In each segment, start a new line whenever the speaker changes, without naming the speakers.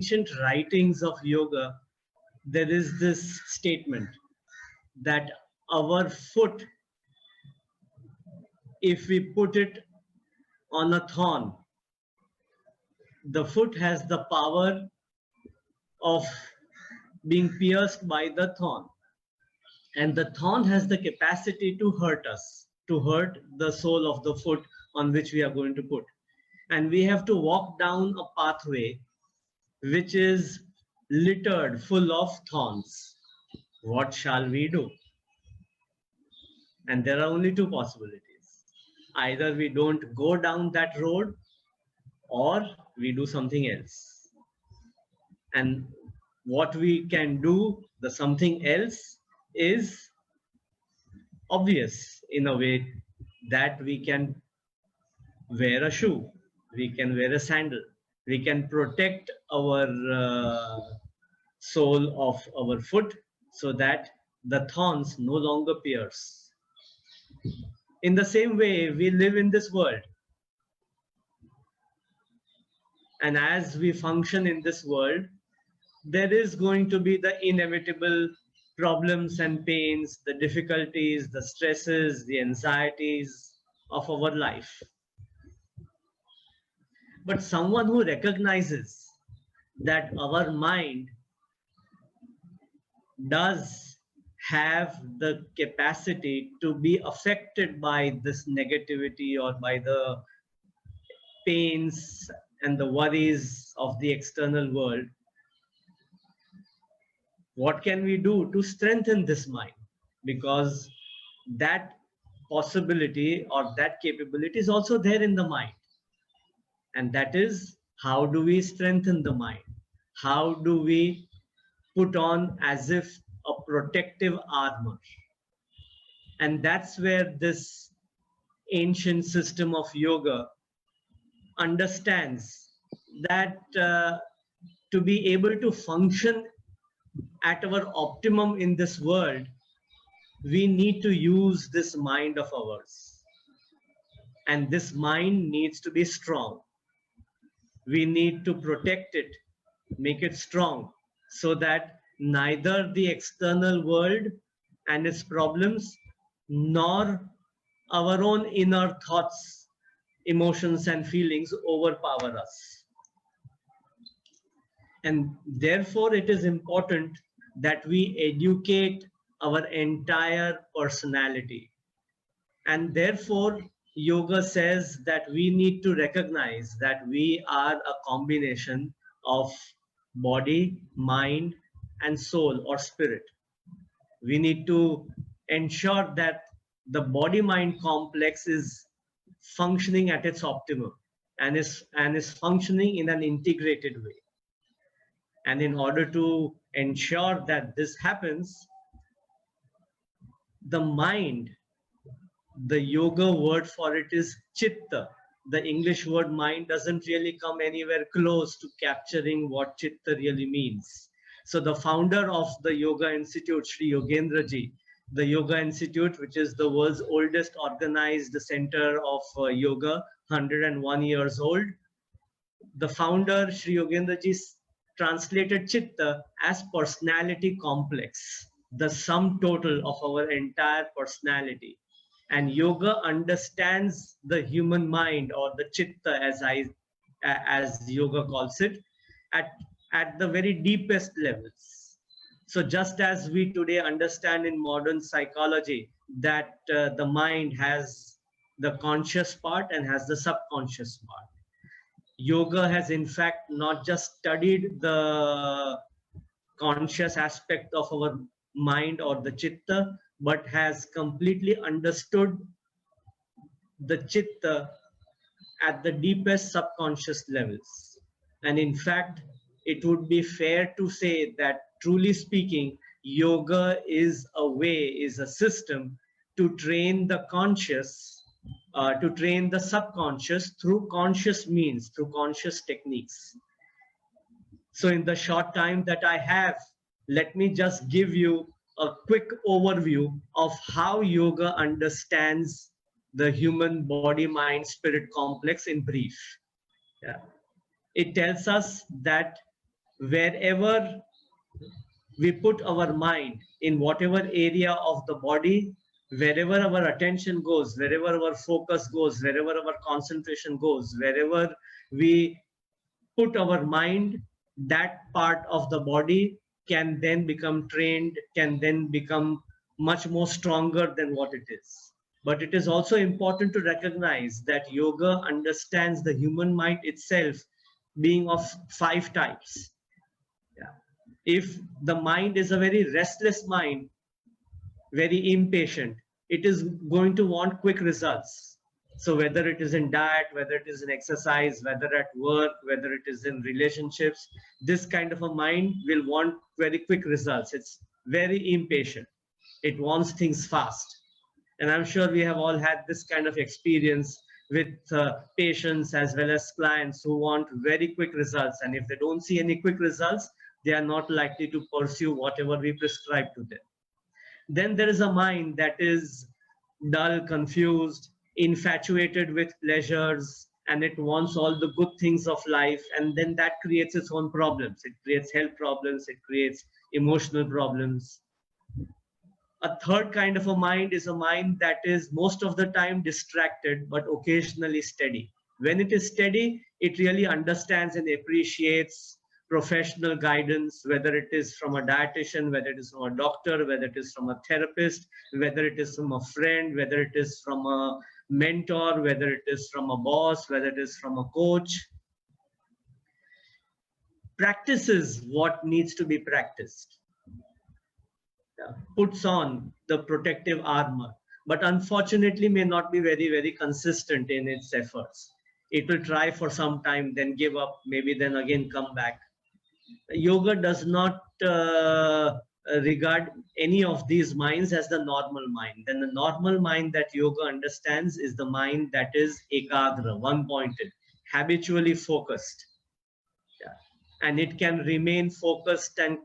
ancient writings of yoga, there is this statement that our foot, if we put it on a thorn, the foot has the power of being pierced by the thorn. And the thorn has the capacity to hurt us, to hurt the sole of the foot on which we are going to put. And we have to walk down a pathway which is littered full of thorns. What shall we do? And there are only two possibilities. Either we don't go down that road or we do something else. And what we can do, the something else, is obvious in a way that we can wear a shoe, we can wear a sandal, we can protect our sole of our foot so that the thorns no longer pierce. In the same way, we live in this world. And as we function in this world, there is going to be the inevitable problems and pains, the difficulties, the stresses, the anxieties of our life. But someone who recognizes that our mind does have the capacity to be affected by this negativity or by the pains and the worries of the external world, what can we do to strengthen this mind? Because that possibility or that capability is also there in the mind. And that is, how do we strengthen the mind? How do we put on as if a protective armor? And that's where this ancient system of yoga understands that to be able to function at our optimum in this world, we need to use this mind of ours. And this mind needs to be strong. We need to protect it, make it strong, so that neither the external world and its problems, nor our own inner thoughts, emotions, and feelings overpower us. And therefore, it is important that we educate our entire personality. And therefore, yoga says that we need to recognize that we are a combination of body, mind, and soul or spirit. We need to ensure that the body-mind complex is functioning at its optimum and is functioning in an integrated way. And in order to ensure that this happens, the mind, the yoga word for it is chitta. The English word mind doesn't really come anywhere close to capturing what chitta really means. So the founder of the Yoga Institute, Sri Yogendra Ji, the Yoga Institute, which is the world's oldest organized center of yoga, 101 years old, the founder, Sri Yogendra Ji, translated chitta as personality complex, the sum total of our entire personality. And yoga understands the human mind, or the chitta as yoga calls it, at the very deepest levels. So just as we today understand in modern psychology that the mind has the conscious part and has the subconscious part, yoga has in fact not just studied the conscious aspect of our mind or the chitta, but has completely understood the chitta at the deepest subconscious levels. And in fact, it would be fair to say that, truly speaking, yoga is a way, is a system to train the conscious, to train the subconscious through conscious means, through conscious techniques. So in the short time that I have, let me just give you a quick overview of how yoga understands the human body, mind, spirit complex in brief. Yeah. It tells us that wherever we put our mind, in whatever area of the body, wherever our attention goes, wherever our focus goes, wherever our concentration goes, wherever we put our mind, that part of the body can then become trained, can then become much more stronger than what it is. But it is also important to recognize that yoga understands the human mind itself being of 5 types. Yeah. If the mind is a very restless mind, very impatient, it is going to want quick results. So whether it is in diet, whether it is in exercise, whether at work, whether it is in relationships, this kind of a mind will want very quick results. It's very impatient. It wants things fast. And I'm sure we have all had this kind of experience with patients as well as clients who want very quick results. And if they don't see any quick results, they are not likely to pursue whatever we prescribe to them. Then there is a mind that is dull, confused, infatuated with pleasures, and it wants all the good things of life. And then that creates its own problems. It creates health problems, it creates emotional problems. A third kind of a mind is a mind that is most of the time distracted, but occasionally steady. When it is steady, it really understands and appreciates professional guidance, whether it is from a dietitian, whether it is from a doctor, whether it is from a therapist, whether it is from a friend, whether it is from a mentor, whether it is from a boss, whether it is from a coach. Practices what needs to be practiced. Puts on the protective armor, but unfortunately may not be very, very consistent in its efforts. It will try for some time, then give up, maybe then again come back. Yoga does not regard any of these minds as the normal mind. Then the normal mind that yoga understands is the mind that is ekagra, one-pointed, habitually focused. Yeah. And it can remain focused and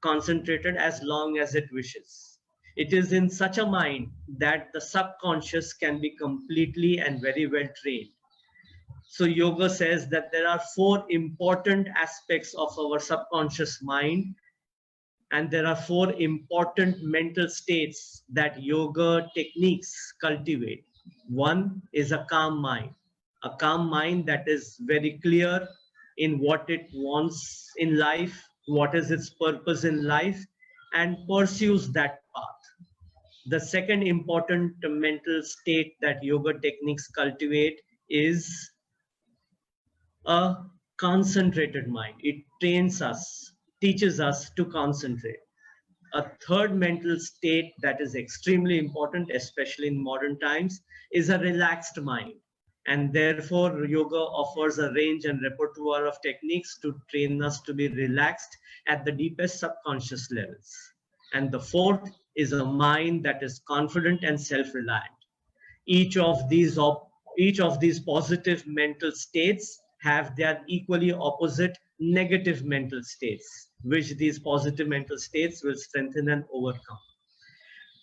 concentrated as long as it wishes. It is in such a mind that the subconscious can be completely and very well trained. So yoga says that there are 4 important aspects of our subconscious mind, and there are 4 important mental states that yoga techniques cultivate. One is a calm mind that is very clear in what it wants in life, what is its purpose in life, and pursues that path. The second important mental state that yoga techniques cultivate is a concentrated mind. It trains us, teaches us to concentrate. A third mental state that is extremely important, especially in modern times, is a relaxed mind. And therefore, yoga offers a range and repertoire of techniques to train us to be relaxed at the deepest subconscious levels. And the fourth is a mind that is confident and self-reliant. Each of these positive mental states have their equally opposite negative mental states, which these positive mental states will strengthen and overcome.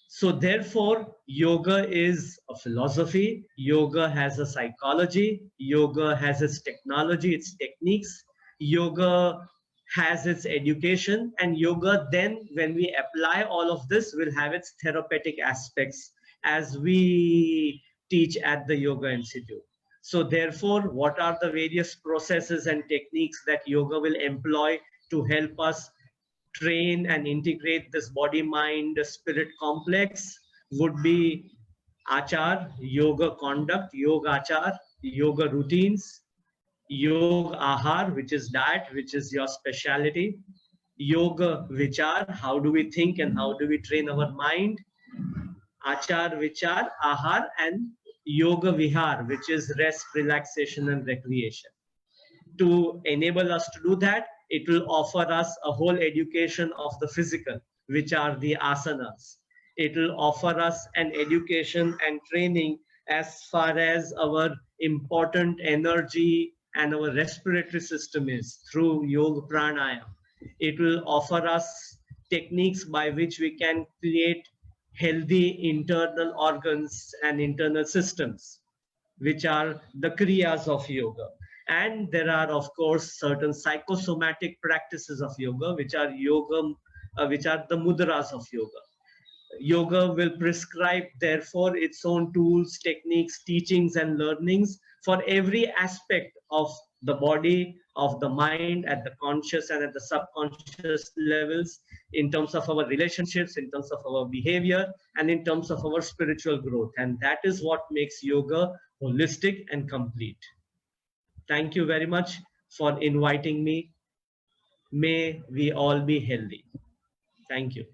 So therefore, yoga is a philosophy, yoga has a psychology, yoga has its technology, its techniques, yoga has its education, and yoga then, when we apply all of this, will have its therapeutic aspects as we teach at the Yoga Institute. So therefore, what are the various processes and techniques that yoga will employ to help us train and integrate this body, mind, spirit complex? Would be achar, yoga conduct, yoga achar, yoga routines, yoga ahar, which is diet, which is your specialty, yoga vichar, how do we think and how do we train our mind, achar, vichar, ahar, and yoga vihar, which is rest, relaxation, and recreation. To enable us to do that, it will offer us a whole education of the physical, which are the asanas. It will offer us an education and training as far as our important energy and our respiratory system is through yoga pranayama. It will offer us techniques by which we can create healthy internal organs and internal systems, which are the kriyas of yoga. And there are, of course, certain psychosomatic practices of yoga, which are the mudras of yoga. Yoga will prescribe, therefore, its own tools, techniques, teachings, and learnings for every aspect of the body, of the mind, at the conscious and at the subconscious levels, in terms of our relationships, in terms of our behavior, and in terms of our spiritual growth. And that is what makes yoga holistic and complete. Thank you very much for inviting me. May we all be healthy. Thank you.